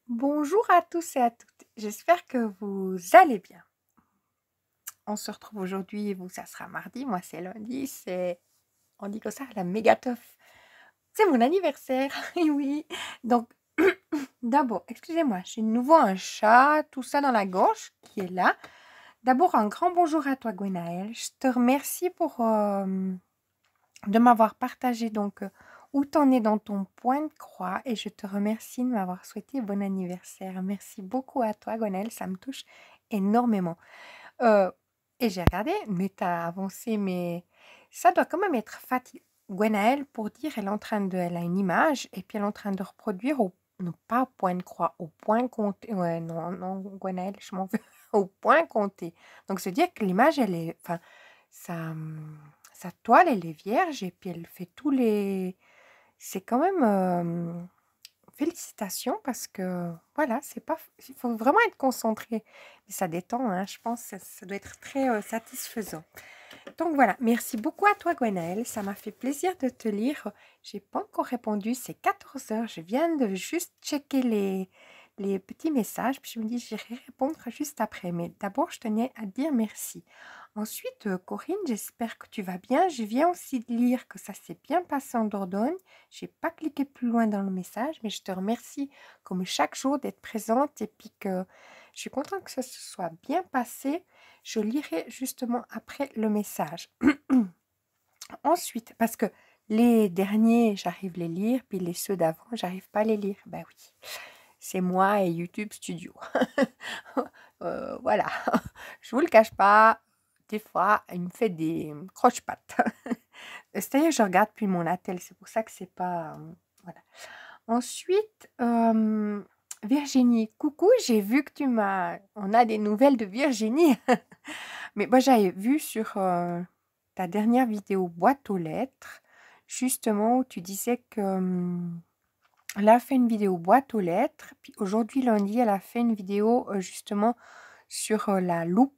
Bonjour à tous et à toutes, j'espère que vous allez bien. On se retrouve aujourd'hui, vous ça sera mardi, moi c'est lundi, on dit comme ça, la méga teuf. C'est mon anniversaire, et oui. Donc, d'abord, excusez-moi, j'ai de nouveau un chat, tout ça dans la gorge, qui est là. D'abord, un grand bonjour à toi, Gwenaëlle. Je te remercie de m'avoir partagé donc où t'en es dans ton point de croix et je te remercie de m'avoir souhaité bon anniversaire. Merci beaucoup à toi, Gwenaëlle, ça me touche énormément. Euh, et j'ai regardé, mais t'as avancé, mais ça doit quand même être fatigant. Gwenaëlle, pour dire, elle a une image et puis elle est en train de reproduire non pas au point de croix, au point compté. Ouais, non, non, Gwenaëlle, je m'en veux. Au point compté. Donc, c'est dire que l'image, elle est, enfin, ça, sa toile, elle est vierge et puis elle fait tous les... C'est quand même... félicitations parce que, voilà, c'est pas... Il faut vraiment être concentré. Mais ça détend, hein, je pense que ça doit être très satisfaisant. Donc voilà, merci beaucoup à toi, Gwenaëlle. Ça m'a fait plaisir de te lire. J'ai pas encore répondu, c'est 14 heures. Je viens de juste checker les petits messages, puis je me dis, j'irai répondre juste après. Mais d'abord, je tenais à te dire merci. Ensuite, Corinne, j'espère que tu vas bien. Je viens aussi de lire que ça s'est bien passé en Dordogne. J'ai pas cliqué plus loin dans le message, mais je te remercie comme chaque jour d'être présente et puis que je suis contente que ça se soit bien passé. Je lirai justement après le message. Ensuite, parce que les derniers, j'arrive à les lire, puis les ceux d'avant, j'arrive pas à les lire. Ben oui, c'est moi et YouTube Studio. Voilà, je vous le cache pas, des fois, il me fait des croche-pattes. C'est-à-dire, je regarde puis mon attel, c'est pour ça que c'est pas... voilà. Ensuite, Virginie, coucou, j'ai vu que on a des nouvelles de Virginie. Mais moi, j'avais vu sur ta dernière vidéo boîte aux lettres, justement, où tu disais que elle a fait une vidéo boîte aux lettres, puis aujourd'hui, lundi, elle a fait une vidéo justement sur la loupe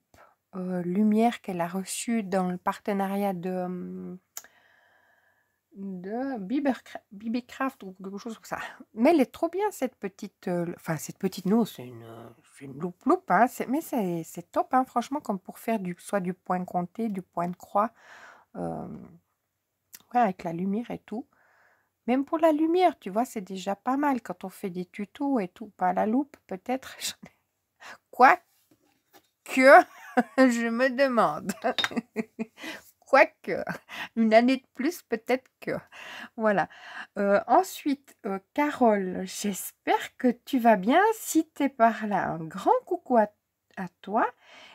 lumière qu'elle a reçue dans le partenariat de Bibicraft ou quelque chose comme ça. Mais elle est trop bien cette petite, enfin cette petite, non, c'est une loupe, hein, mais c'est top, hein, franchement, comme pour faire soit du point compté, du point de croix, euh, ouais, avec la lumière et tout. Même pour la lumière, tu vois, c'est déjà pas mal quand on fait des tutos et tout. Pas la loupe, peut-être. Quoique, je me demande. Quoique, une année de plus, peut-être que. Voilà. Ensuite, Carole, j'espère que tu vas bien. Si tu es par là, un grand coucou à toi.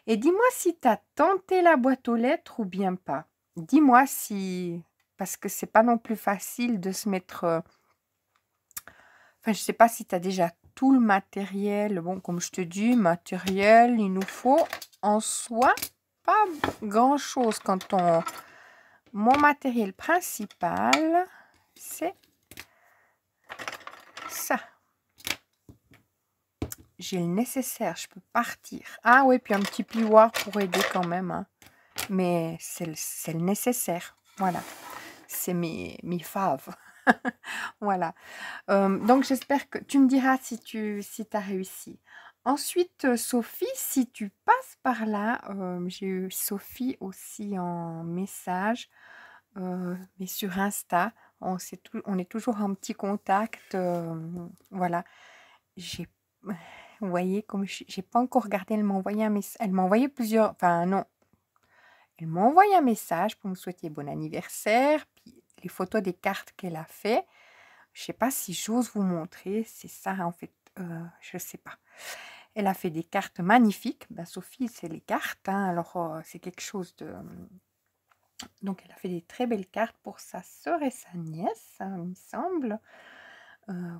Et dis-moi si tu as tenté la boîte aux lettres ou bien pas. Dis-moi si... Parce que c'est pas non plus facile de se mettre... Enfin, je sais pas si tu as déjà tout le matériel. Bon, comme je te dis, matériel, il nous faut en soi pas grand-chose quand on... Mon matériel principal, c'est ça. J'ai le nécessaire, je peux partir. Ah oui, puis un petit plioir pour aider quand même, hein. Mais c'est le nécessaire. Voilà. C'est mes faves. Voilà. Donc, j'espère que tu me diras si as réussi. Ensuite, Sophie, si tu passes par là, j'ai eu Sophie aussi en message, mais sur Insta. On est toujours en petit contact. Voilà. J'ai, vous voyez, comme j'ai pas encore regardé, elle m'a envoyé un message. Elle m'a envoyé plusieurs. Enfin, non. Elle m'a envoyé un message pour me souhaiter bon anniversaire, puis les photos des cartes qu'elle a fait. Je sais pas si j'ose vous montrer, c'est ça en fait, je sais pas. Elle a fait des cartes magnifiques. Ben, Sophie, c'est les cartes, hein, alors c'est quelque chose de... Donc, elle a fait des très belles cartes pour sa sœur et sa nièce, hein, il me semble.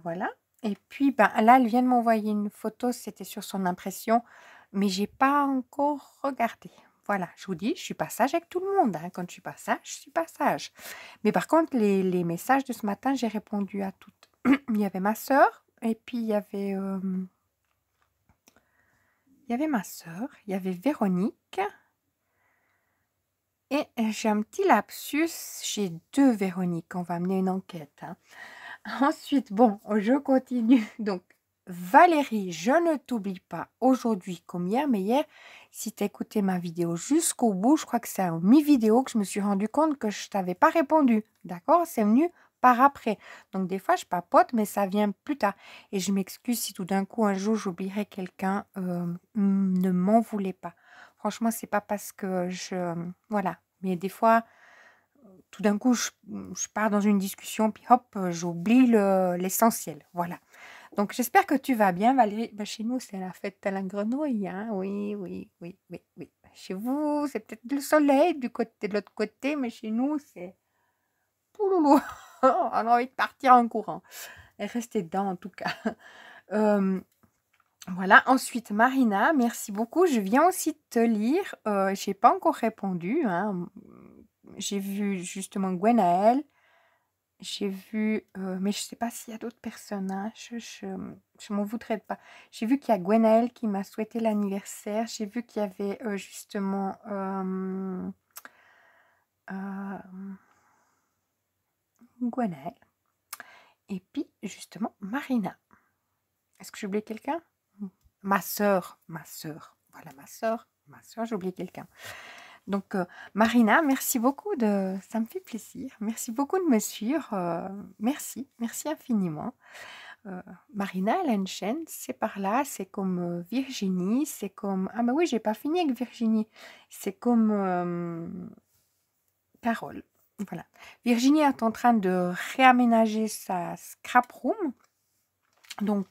Voilà. Et puis, ben, là, elle vient de m'envoyer une photo, c'était sur son impression, mais j'ai pas encore regardé. Voilà, je vous dis, je suis pas sage avec tout le monde, hein. Quand je suis pas sage, je suis pas sage. Mais par contre, les messages de ce matin, j'ai répondu à toutes. Il y avait ma sœur, et puis il y avait ma sœur, il y avait Véronique, et j'ai un petit lapsus, j'ai 2 Véroniques, on va mener une enquête, hein. Ensuite, bon, je continue. Donc, Valérie, je ne t'oublie pas aujourd'hui comme hier, mais hier, si tu as écouté ma vidéo jusqu'au bout, je crois que c'est en mi-vidéo que je me suis rendu compte que je t'avais pas répondu. D'accord? C'est venu par après. Donc, des fois, je papote, mais ça vient plus tard. Et je m'excuse si tout d'un coup, un jour, j'oublierai quelqu'un. Ne m'en voulez pas. Franchement, c'est pas parce que voilà. Mais des fois, tout d'un coup, je pars dans une discussion, puis hop, j'oublie l'essentiel. Voilà. Donc, j'espère que tu vas bien, Valérie. Bah, chez nous, c'est la fête à la grenouille, hein. Oui, oui, oui, oui, oui. Chez vous, c'est peut-être le soleil de l'autre côté, mais chez nous, c'est pouloulou. On a envie de partir en courant. Et rester dedans, en tout cas. Voilà. Ensuite, Marina, merci beaucoup. Je viens aussi te lire. Je n'ai pas encore répondu, hein. J'ai vu justement Gwenaël. J'ai vu, mais je sais pas s'il y a d'autres personnages, je m'en voudrais pas. J'ai vu qu'il y a Gwenaël qui m'a souhaité l'anniversaire. J'ai vu qu'il y avait justement Gwenaël. Et puis justement Marina. Est-ce que j'ai oublié quelqu'un? Ma sœur. Voilà, ma sœur, j'ai oublié quelqu'un. Donc, Marina, merci beaucoup ça me fait plaisir. Merci beaucoup de me suivre. Merci infiniment. Marina, elle a une chaîne, c'est par là, c'est comme Virginie, c'est comme... Ah bah oui, j'ai pas fini avec Virginie. C'est comme Carole. Voilà. Virginie est en train de réaménager sa scrap room. Donc,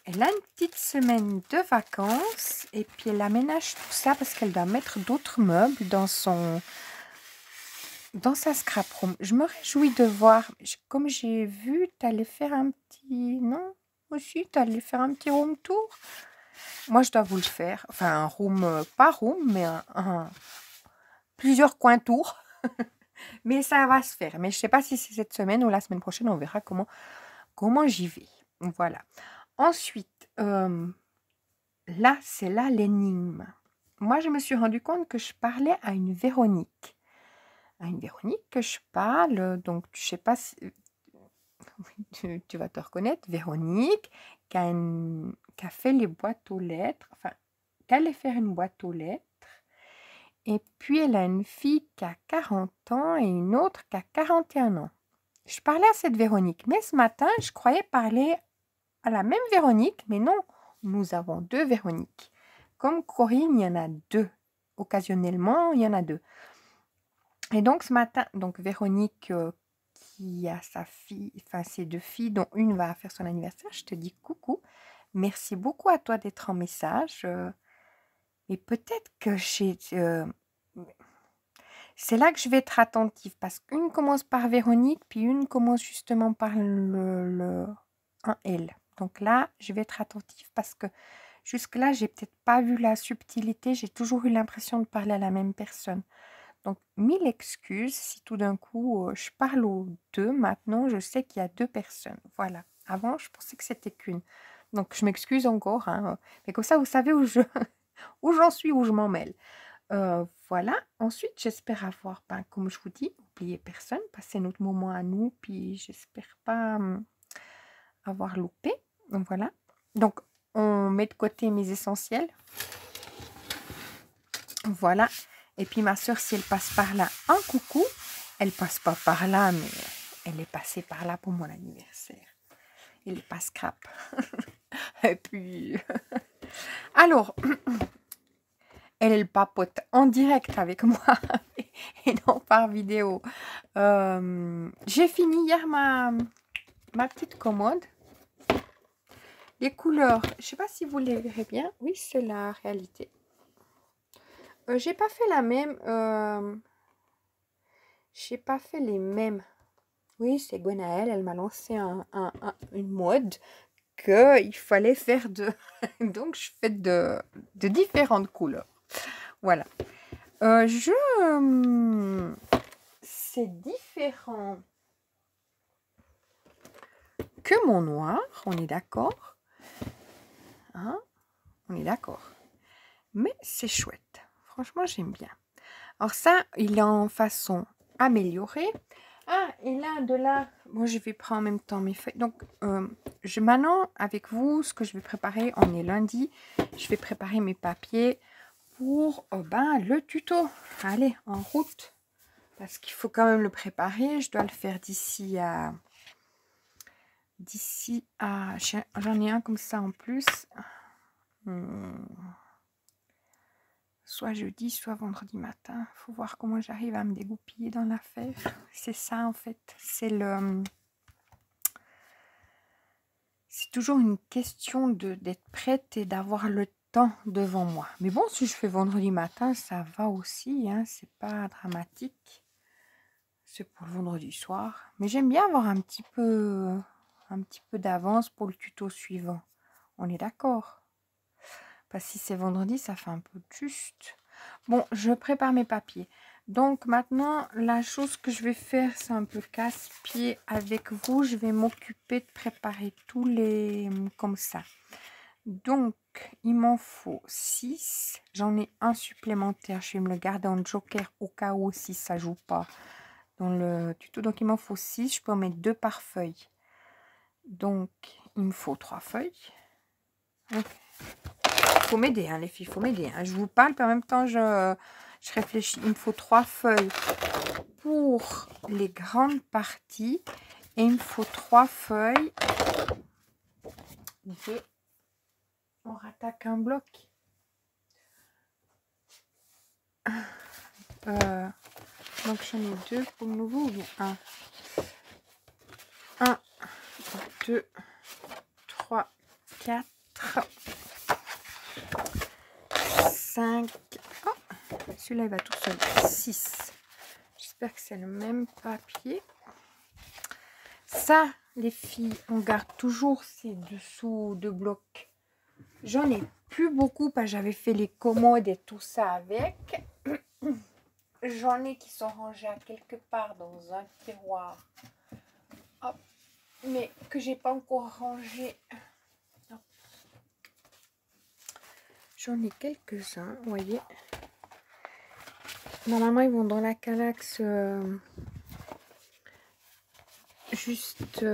elle a une petite semaine de vacances et puis elle aménage tout ça parce qu'elle doit mettre d'autres meubles dans sa scrap room. Je me réjouis de voir, comme j'ai vu, tu allais faire un petit... Non? Aussi, tu allais faire un petit room tour? Moi, je dois vous le faire. Enfin, un room, pas room, mais plusieurs coins tours. Mais ça va se faire. Mais je ne sais pas si c'est cette semaine ou la semaine prochaine. On verra comment j'y vais. Voilà. Ensuite, là, c'est là l'énigme. Moi, je me suis rendu compte que je parlais à une Véronique. À une Véronique que je parle. Donc, je ne sais pas si... tu vas te reconnaître. Véronique, qui a fait les boîtes aux lettres. Enfin, qui allait faire une boîte aux lettres. Et puis, elle a une fille qui a 40 ans et une autre qui a 41 ans. Je parlais à cette Véronique, mais ce matin, je croyais parler à la même Véronique, mais non, nous avons deux Véroniques. Comme Corinne, il y en a deux. Occasionnellement, il y en a deux. Et donc, ce matin, Véronique qui a sa fille, enfin ses deux filles, dont une va faire son anniversaire, je te dis coucou. Merci beaucoup à toi d'être en message. Et peut-être que c'est là que je vais être attentive parce qu'une commence par Véronique, puis une commence justement par un L. Donc là, je vais être attentive parce que jusque-là, j'ai peut-être pas vu la subtilité. J'ai toujours eu l'impression de parler à la même personne. Donc, 1000 excuses si tout d'un coup, je parle aux deux. Maintenant, je sais qu'il y a deux personnes. Voilà. Avant, je pensais que c'était qu'une. Donc, je m'excuse encore, hein. Mais comme ça, vous savez où j'en suis, où je m'en mêle. Voilà. Ensuite, j'espère avoir, comme je vous dis, oublié personne, passer notre moment à nous, puis j'espère pas avoir loupé. Donc, voilà. Donc, on met de côté mes essentiels. Voilà. Et puis, ma soeur, si elle passe par là, un coucou. Elle passe pas par là, mais elle est passée par là pour mon anniversaire. Elle est pas scrap. Et puis... Alors... Elle papote en direct avec moi et non par vidéo. J'ai fini hier ma petite commode. Les couleurs, je ne sais pas si vous les verrez bien. Oui, c'est la réalité. J'ai pas fait la même. J'ai pas fait les mêmes. Oui, c'est Gwenaël. Elle m'a lancé une mode qu'il fallait faire de... Donc, je fais de différentes couleurs. Voilà. C'est différent que mon noir, on est d'accord. Hein? On est d'accord. Mais c'est chouette. Franchement, j'aime bien. Alors ça, il est en façon améliorée. Ah, et là, de là, moi je vais prendre en même temps mes feuilles. Donc, maintenant, avec vous, ce que je vais préparer, on est lundi, je vais préparer mes papiers pour le tuto. Allez, en route. Parce qu'il faut quand même le préparer. Je dois le faire d'ici à... J'en ai un comme ça en plus. Soit jeudi, soit vendredi matin. Faut voir comment j'arrive à me dégoupiller dans l'affaire. C'est ça en fait. C'est toujours une question d'être prête et d'avoir le temps devant moi. Mais bon, si je fais vendredi matin, ça va aussi. Hein, c'est pas dramatique. C'est pour le vendredi soir. Mais j'aime bien avoir un petit peu d'avance pour le tuto suivant. On est d'accord? Parce que si c'est vendredi, ça fait un peu juste. Bon, je prépare mes papiers. Donc maintenant, la chose que je vais faire, c'est un peu casse-pied avec vous. Je vais m'occuper de préparer tous les... comme ça. Donc, il m'en faut 6. J'en ai un supplémentaire. Je vais me le garder en joker au cas où si ça joue pas dans le tuto. Donc, il m'en faut 6. Je peux en mettre 2 par feuille. Donc, il me faut 3 feuilles. Okay. Faut m'aider, hein, les filles, faut m'aider. Hein. Je vous parle, puis en même temps, je réfléchis. Il me faut 3 feuilles pour les grandes parties. Et il me faut 3 feuilles. Et on rattaque un bloc. Donc, j'en ai 2 pour le nouveau. Ou bien 1, 2, 3, 4, 5. Oh, celui-là, il va tout seul. 6. J'espère que c'est le même papier. Ça, les filles, on garde toujours ces dessous de blocs. J'en ai plus beaucoup parce que j'avais fait les commodes et tout ça avec. J'en ai qui sont rangés à quelque part dans un tiroir. Hop. Mais que j'ai pas encore rangé. J'en ai quelques-uns, vous voyez. Normalement, ils vont dans la calaxe juste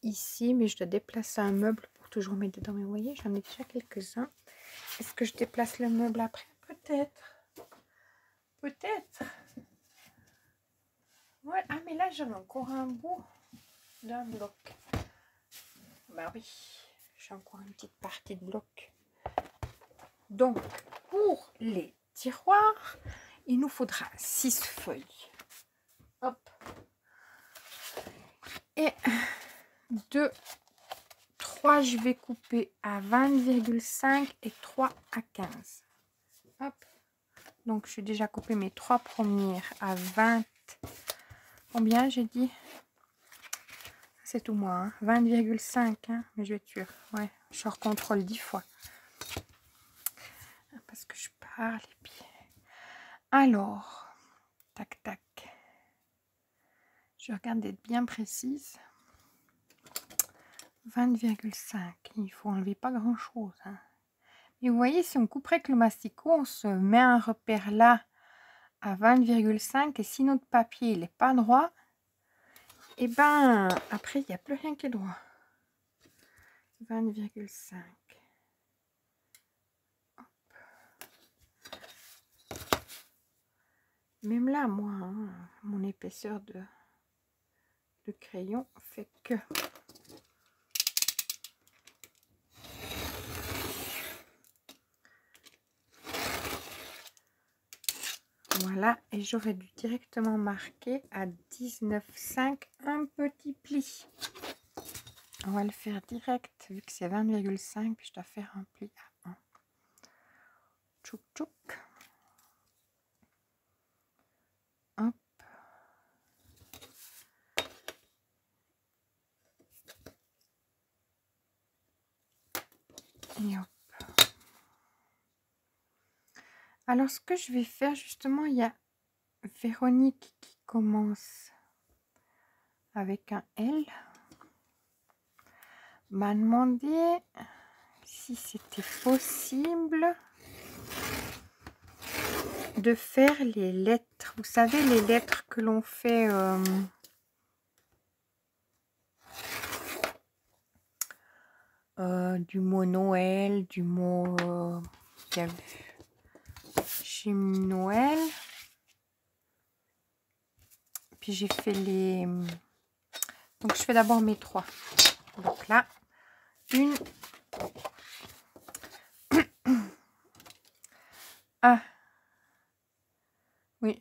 ici, mais je dois déplacer un meuble pour toujours mettre dedans. Mais vous voyez, j'en ai déjà quelques-uns. Est-ce que je déplace le meuble après? Peut-être. Peut-être. Ouais. Ah, mais là, j'en ai encore un bout d'un bloc. Bah oui, j'ai encore une petite partie de bloc. Donc, pour les tiroirs, il nous faudra 6 feuilles. Hop. Et 2, 3, je vais couper à 20,5 et 3 à 15. Hop. Donc, j'ai déjà coupé mes 3 premières à 20. Combien j'ai dit? C'est tout moi. Hein. 20,5. Hein, mais je vais être sûre. Ouais, je recontrôle 10 fois. Parce que je parle et puis... Alors, tac, tac. Je regarde d'être bien précise. 20,5. Il faut enlever pas grand chose. Hein. Et vous voyez, si on couperait avec le masticot, on se met un repère là à 20,5. Et si notre papier il n'est pas droit, et ben après il n'y a plus rien qui est droit. 20,5. Même là, moi, hein, mon épaisseur de crayon fait que... Voilà, et j'aurais dû directement marquer à 19,5 un petit pli. On va le faire direct, vu que c'est 20,5, puis je dois faire un pli à 1. Tchouk tchouk. Hop. Et hop. Alors, ce que je vais faire, justement, il y a Véronique qui commence avec un L. M'a demandé si c'était possible de faire les lettres. Vous savez, les lettres que l'on fait du mot Noël, du mot Chim Noël. Puis j'ai fait les... Donc je fais d'abord mes 3. Donc là, une... Ah, oui,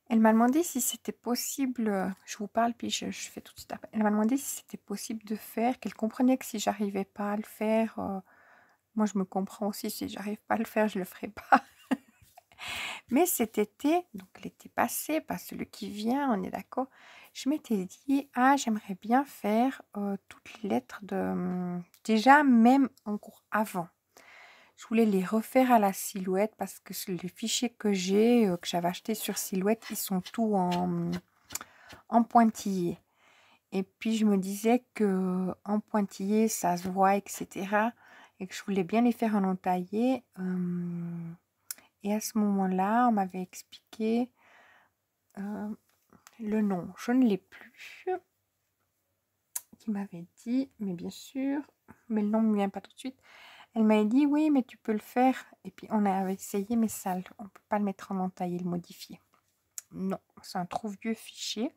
elle m'a demandé si c'était possible, je vous parle puis je fais tout de suite après. Elle m'a demandé si c'était possible de faire, qu'elle comprenait que si j'arrivais pas à le faire, moi je me comprends aussi, si j'arrive pas à le faire, je le ferai pas. Mais cet été, donc l'été passé, pas celui qui vient, on est d'accord, je m'étais dit, ah j'aimerais bien faire toutes les lettres de... déjà même encore avant. Je voulais les refaire à la Silhouette parce que les fichiers que j'ai, que j'avais achetés sur Silhouette, ils sont tous en pointillé. Et puis je me disais que en pointillé, ça se voit, etc. Et que je voulais bien les faire en entaillé. Et à ce moment-là, on m'avait expliqué le nom. Je ne l'ai plus. Qui m'avait dit, mais bien sûr, mais le nom ne me vient pas tout de suite. Elle m'a dit, oui, mais tu peux le faire. Et puis, on avait essayé, mais ça, on ne peut pas le mettre en entaillé, le modifier. Non, c'est un trop vieux fichier.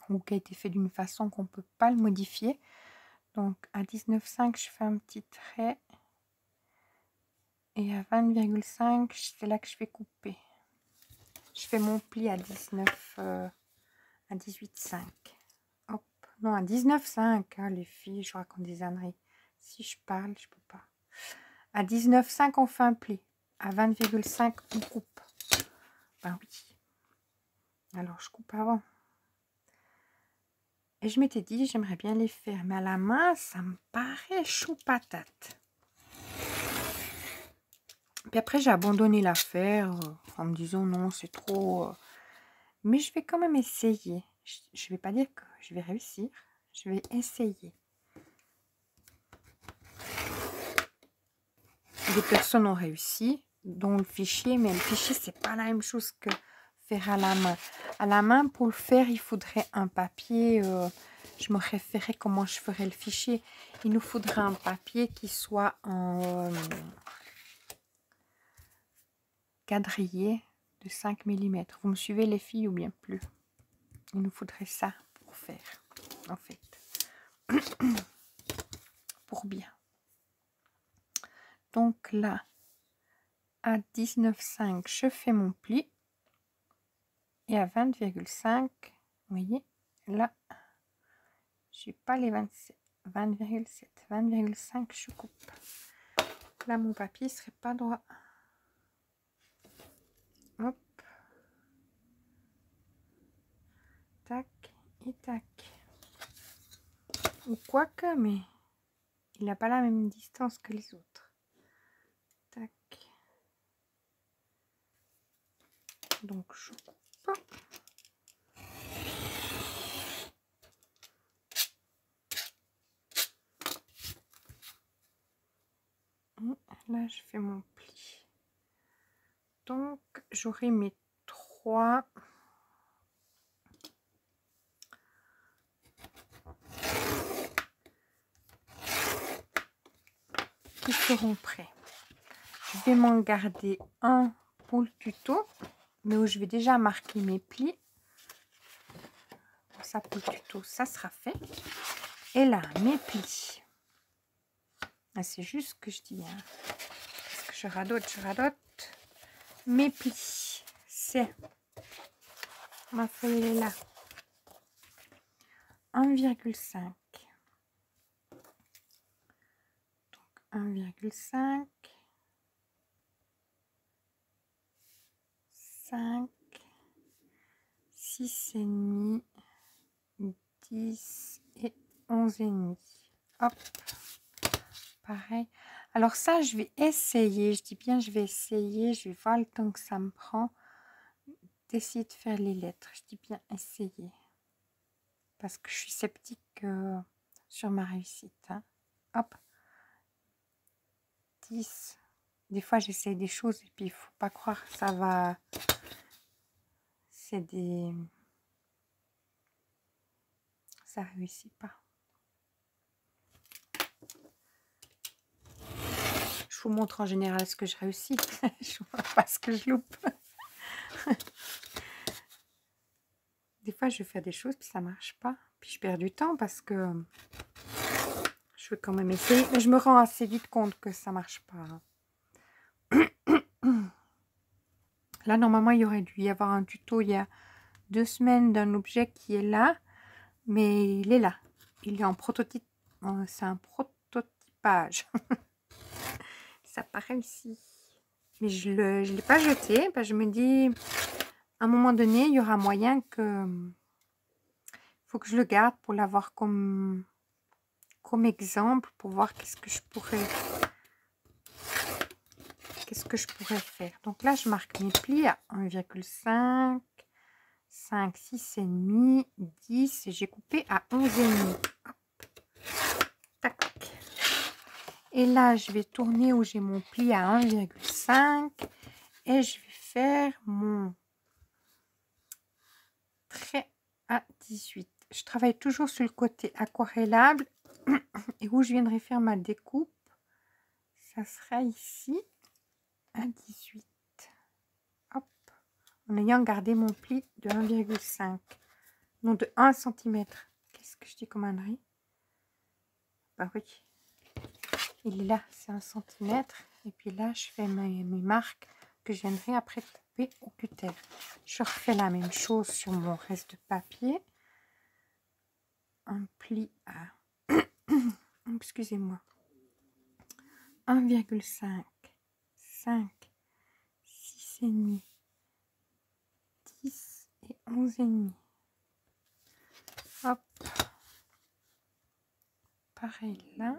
Ou qui a été fait d'une façon qu'on ne peut pas le modifier. Donc, à 19,5, je fais un petit trait. Et à 20,5, c'est là que je vais couper. Je fais mon pli à 19, à 18,5. Hop, non, à 19,5, hein, les filles, je raconte des âneries. Si je parle, je peux pas. À 19,5, on fait un pli. À 20,5, on coupe. Ben oui. Alors, je coupe avant. Et je m'étais dit, j'aimerais bien les faire. Mais à la main, ça me paraît chou patate. Puis après, j'ai abandonné l'affaire en me disant, non, c'est trop... Mais je vais quand même essayer. Je ne vais pas dire que je vais réussir. Je vais essayer. Des personnes ont réussi, dont le fichier, mais le fichier, c'est pas la même chose que faire à la main. À la main, pour le faire, il faudrait un papier. Je me référais comment je ferais le fichier. Il nous faudrait un papier qui soit en quadrillé de 5 mm. Vous me suivez les filles ou bien plus? Il nous faudrait ça pour faire, en fait. Pour bien. Donc là, à 19,5, je fais mon pli. Et à 20,5, vous voyez, là, je n'ai pas les 27, 20,7, 20,5, je coupe. Là, mon papier ne serait pas droit. Hop. Tac et tac. Ou quoique, mais il n'a pas la même distance que les autres. Tac. Donc, je coupe. Là, je fais mon pli. Donc, j'aurai mes 3 qui seront prêts. Je vais m'en garder un pour le tuto, mais où je vais déjà marquer mes plis. Ça pour le tuto, ça sera fait. Et là, mes plis. Ah, c'est juste ce que je dis. Hein. Parce que je radote. Mes plis, c'est... Ma feuille est là. 1,5. Donc 1,5. 5. 6,5. 10 et 11,5. Hop. Pareil. Alors ça, je vais essayer. Je dis bien, je vais essayer. Je vais voir le temps que ça me prend d'essayer de faire les lettres. Je dis bien essayer. Parce que je suis sceptique sur ma réussite. Hein. Hop. 10, Des fois, j'essaie des choses et puis il faut pas croire que ça va... C'est des... Ça réussit pas. Je vous montre en général ce que je réussis. Je vois pas ce que je loupe. Des fois, je vais faire des choses puis ça marche pas. Puis je perds du temps parce que je veux quand même essayer. Mais je me rends assez vite compte que ça marche pas. Là, normalement, il y aurait dû y avoir un tuto il y a 2 semaines d'un objet qui est là. Mais il est là. Il est en prototype. C'est un prototypage. Ça paraît ici. Mais je l'ai pas jeté. Parce que je me dis, à un moment donné, il y aura moyen que... faut que je le garde pour l'avoir comme exemple. Pour voir qu'est-ce que je pourrais faire. Donc là, je marque mes plis à 1,5, 5, 6 et demi, 10. Et j'ai coupé à 11 et demi. Tac, tac. Et là, je vais tourner où j'ai mon pli à 1,5 et je vais faire mon trait à 18. Je travaille toujours sur le côté aquarellable et où je viendrai faire ma découpe, ça sera ici à 18. Hop, en ayant gardé mon pli de 1,5, non de 1 cm. Qu'est-ce que je dis comme ânerie? Bah oui, il est là, c'est 1 cm. Et puis là, je fais mes marques que je viendrai après couper au cutter. Je refais la même chose sur mon reste de papier. Un pli à, excusez-moi, 1,5, 5, 6 et demi, 10 et 11 et demi. Hop. Pareil là.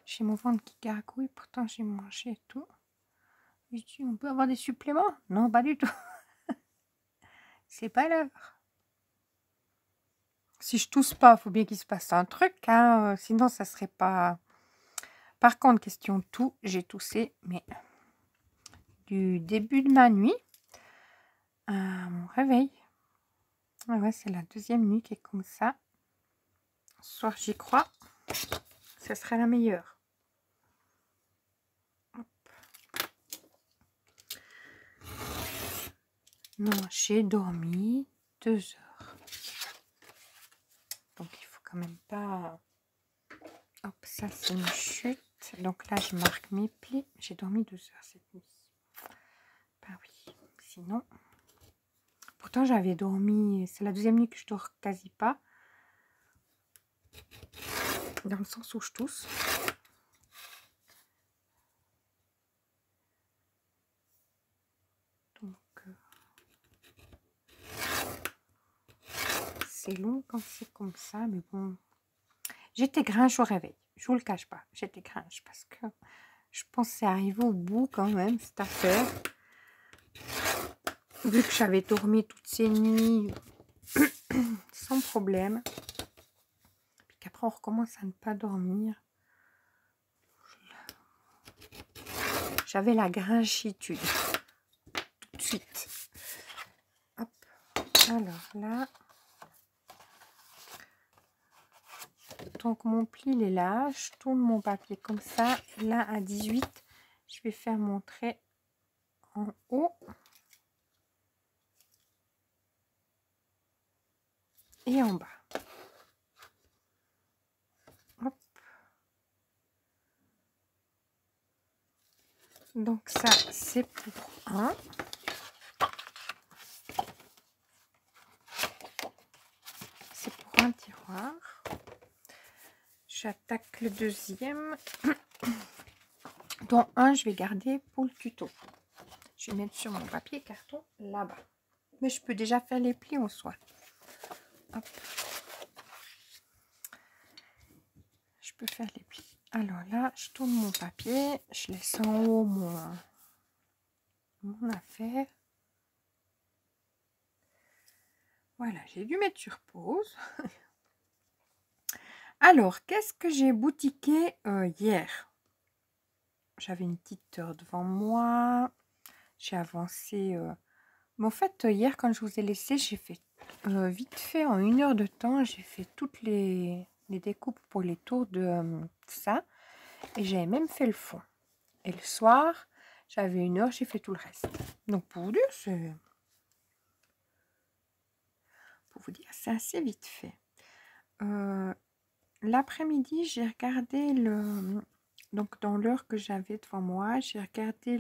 J'ai mon ventre qui gargouille, pourtant j'ai mangé et tout. Je dis, on peut avoir des suppléments? Non, pas du tout. C'est pas l'heure. Si je tousse pas, il faut bien qu'il se passe un truc, hein, sinon ça serait pas... Par contre, question tout, j'ai toussé, mais du début de ma nuit à mon réveil. Ah ouais, c'est la deuxième nuit qui est comme ça. Ce soir, j'y crois. Ce serait la meilleure. Hop. Non, j'ai dormi 2 heures. Donc, il faut quand même pas... Hop, ça, c'est une chute. Donc là, je marque mes plis. J'ai dormi 2 heures cette nuit. Ben oui, sinon... Pourtant, j'avais dormi... C'est la deuxième nuit que je dors quasi pas. Dans le sens où je tousse. Donc... c'est long quand c'est comme ça, mais bon... J'étais grinche au réveil. Je vous le cache pas. J'étais grinche parce que je pensais arriver au bout quand même, cette affaire. Vu que j'avais dormi toutes ces nuits sans problème. Puis qu'après on recommence à ne pas dormir. J'avais la grinchitude. Tout de suite. Hop. Alors là. Donc mon pli il est là. Je tourne mon papier comme ça. Là à 18. Je vais faire mon trait en haut. Et en bas. Hop. Donc ça, c'est pour un. C'est pour un tiroir. J'attaque le deuxième. Dont un, je vais garder pour le tuto. Je vais mettre sur mon papier carton là-bas. Mais je peux déjà faire les plis en soi. Hop. Je peux faire les plis. Alors là, je tourne mon papier. Je laisse en haut mon affaire. Voilà, j'ai dû mettre sur pause. Alors, qu'est-ce que j'ai boutiqué hier? j'avais une petite heure devant moi. J'ai avancé. Mais en fait, hier, quand je vous ai laissé, j'ai fait vite fait, en 1 heure de temps, j'ai fait toutes les découpes pour les tours de ça. Et j'avais même fait le fond. Et le soir, j'avais 1 heure, j'ai fait tout le reste. Donc pour vous dire, c'est assez vite fait. L'après-midi, j'ai regardé donc dans l'heure que j'avais devant moi, j'ai regardé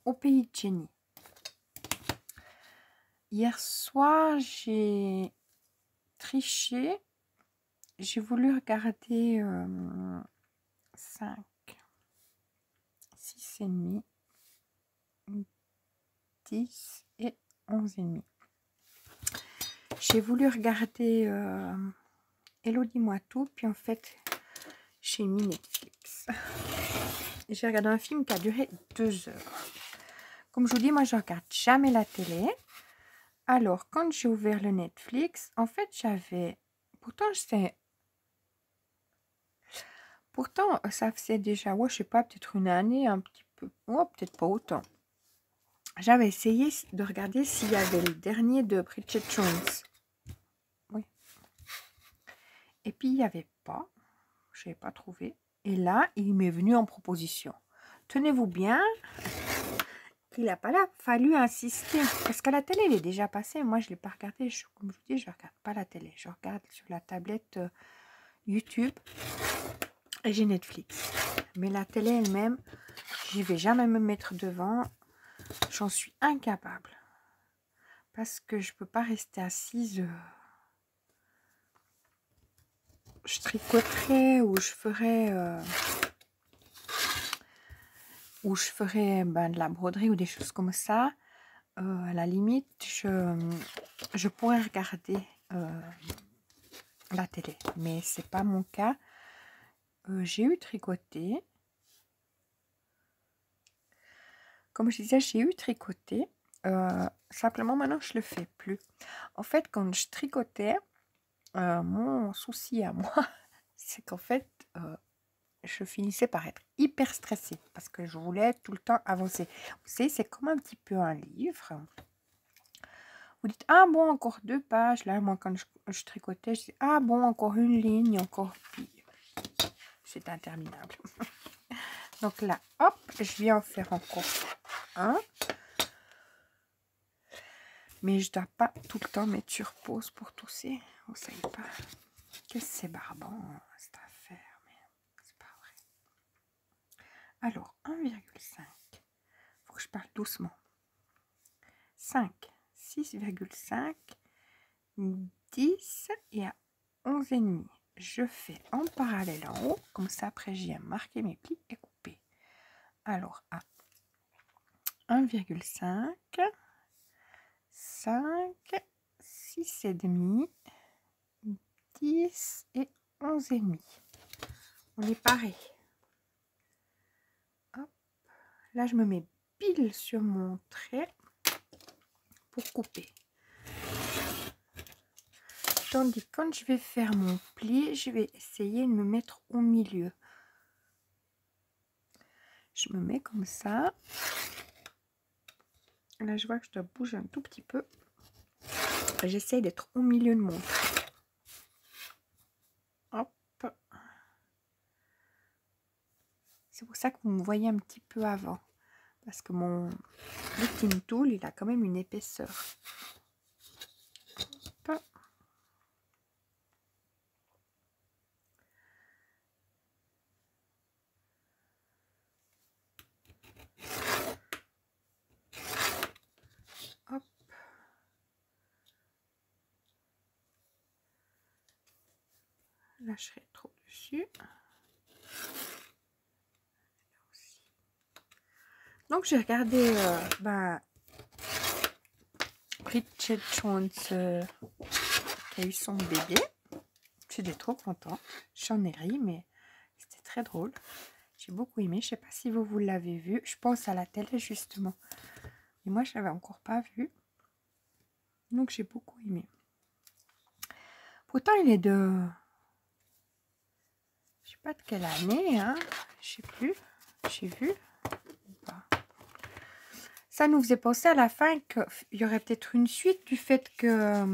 Au pays de Jenny. Hier soir, j'ai triché. J'ai voulu regarder 5, 6 et demi, 10 et 11 et demi. J'ai voulu regarder Hello, dis-moi tout, puis en fait, j'ai mis Netflix. J'ai regardé un film qui a duré 2 heures. Comme je vous dis, moi, je regarde jamais la télé. Alors, quand j'ai ouvert le Netflix, en fait, j'avais... Pourtant, ça faisait déjà, ouais, je sais pas, peut-être une année, un petit peu... Ouais, peut-être pas autant. J'avais essayé de regarder s'il y avait le dernier de Bridget Jones. Oui. Et puis, il n'y avait pas. Je n'avais pas trouvé. Et là, il m'est venu en proposition. Tenez-vous bien, qu'il n'a pas là fallu insister. Parce que la télé, elle est déjà passée. Moi, je ne l'ai pas regardé. Comme je vous dis, je ne regarde pas la télé. Je regarde sur la tablette YouTube. Et j'ai Netflix. Mais la télé elle-même, je ne vais jamais me mettre devant. J'en suis incapable. Parce que je ne peux pas rester assise. Je tricoterais ou je ferais... de la broderie ou des choses comme ça, à la limite, je pourrais regarder la télé. Mais c'est pas mon cas. J'ai eu tricoté. Comme je disais, j'ai eu tricoté. Simplement, maintenant, je le fais plus. En fait, quand je tricotais, mon souci à moi, c'est qu'en fait... je finissais par être hyper stressée parce que je voulais tout le temps avancer. Vous savez, c'est comme un petit peu un livre. Vous dites, ah bon, encore 2 pages. Là, moi, quand je tricotais, je dis, ah bon, encore une ligne, encore. Puis, c'est interminable. Donc là, hop, je viens en faire encore un. Mais je ne dois pas tout le temps mettre sur pause pour tousser. Vous ne savez pas. Que c'est barbant, cette affaire. Mais c'est pas vrai. Alors, 1,5. Faut que je parle doucement. 5, 6,5, 10 et à 11,5. Je fais en parallèle en haut, comme ça après j'y ai marqué mes plis et coupé. Alors à 1,5, 5, 6,5, 10 et 11,5. On est pareil. Hop. Là je me mets pile sur mon trait pour couper. Tandis que quand je vais faire mon pli, je vais essayer de me mettre au milieu. Je me mets comme ça. Là, je vois que je dois bouger un tout petit peu. J'essaye d'être au milieu de mon trait. Hop. C'est pour ça que vous me voyez un petit peu avant. Parce que mon knitting tool, il a quand même une épaisseur. Hop. Hop. Là, je serai trop dessus. Donc, j'ai regardé Bridget Jones qui a eu son bébé. J'étais trop contente. J'en ai ri, mais c'était très drôle. J'ai beaucoup aimé. Je ne sais pas si vous l'avez vu. Je pense à la télé, justement. Et moi, je l'avais encore pas vu. Donc, j'ai beaucoup aimé. Pourtant, il est de... je sais pas de quelle année, hein. Je sais plus. J'ai vu. Ça nous faisait penser à la fin qu'il y aurait peut-être une suite du fait que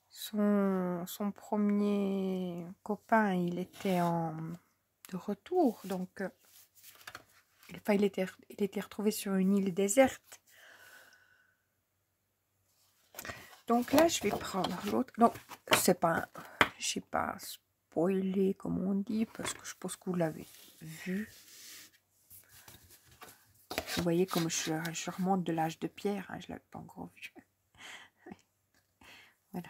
son premier copain, il était de retour. Donc, enfin, il était retrouvé sur une île déserte. Donc là, je vais prendre l'autre. Non, c'est pas... Je sais pas spoiler, comme on dit, parce que je pense que vous l'avez vu. Vous voyez comme je remonte de l'âge de pierre, hein, je ne l'avais pas encore vu. Voilà.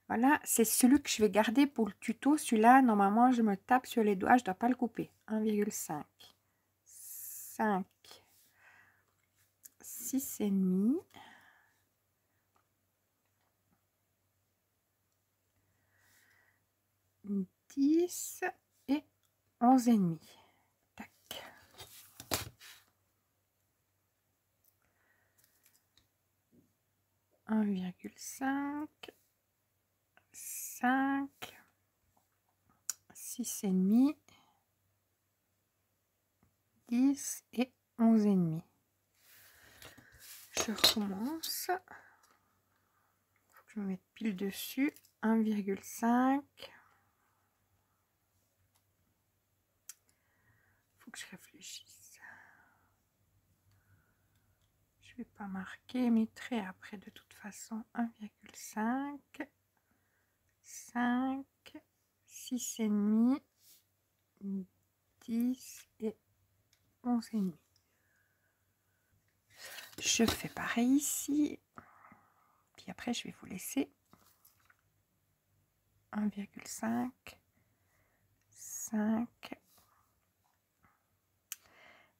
Voilà, c'est celui que je vais garder pour le tuto. Celui-là, normalement, je me tape sur les doigts, je ne dois pas le couper. 1,5. 5. 6,5. 10 et 11,5. Tac. 1,5. 5, 6,5, 10 et 11,5. Je recommence. Il faut que je me mette pile dessus. 1,5. Il faut que je réfléchisse. Je ne vais pas marquer mes traits après de toute façon. 1,5. 5, 6,5, 10 et 11,5. Je fais pareil ici. Puis après, je vais vous laisser 1,5, 5,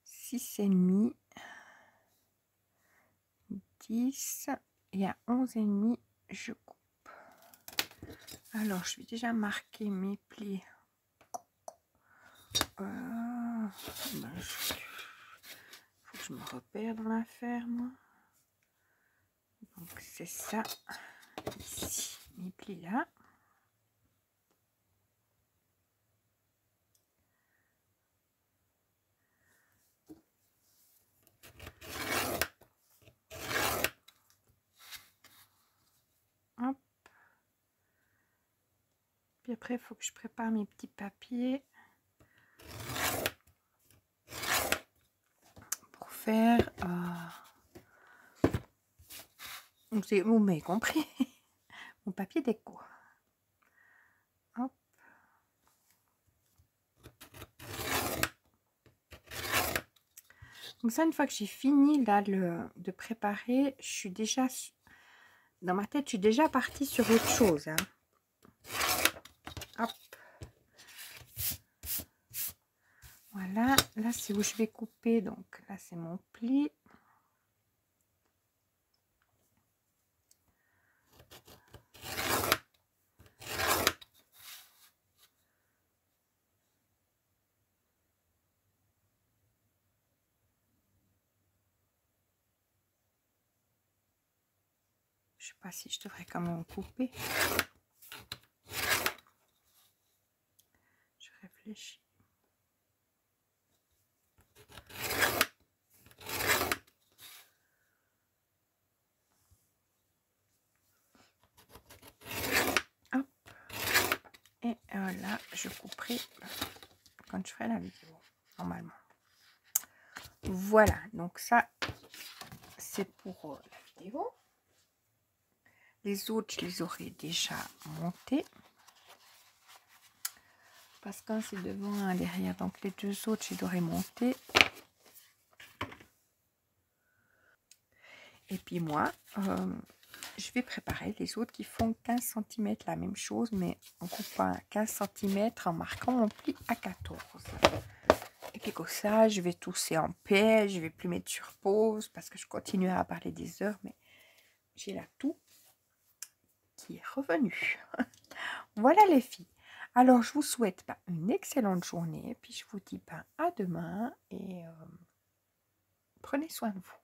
6,5, 10 et à 11,5, je coupe. Alors, je vais déjà marquer mes plis. Faut que je me repère dans l'affaire, moi. Donc, c'est ça. Ici, mes plis là. Hop. Puis après, il faut que je prépare mes petits papiers pour faire... Vous m'avez compris. Mon papier déco. Hop. Comme ça, une fois que j'ai fini là de préparer, je suis déjà... Dans ma tête, je suis déjà partie sur autre chose. Hein. Hop. Voilà, là c'est où je vais couper, donc là c'est mon pli. Je sais pas si je devrais quand même couper. Je réfléchis. Hop. Et là, je couperai quand je ferai la vidéo, normalement. Voilà, donc ça, c'est pour la vidéo. Les autres, je les aurais déjà montés. Parce qu'un, c'est devant, un derrière. Donc, les deux autres, je les aurais montés. Et puis moi, je vais préparer les autres qui font 15 cm, la même chose, mais en coupant 15 cm, en marquant mon pli à 14. Et puis comme ça, je vais tousser en paix, je vais plus mettre sur pause, parce que je continue à parler des heures, mais j'ai là tout qui est revenu. Voilà les filles. Alors, je vous souhaite une excellente journée, puis je vous dis à demain, et prenez soin de vous.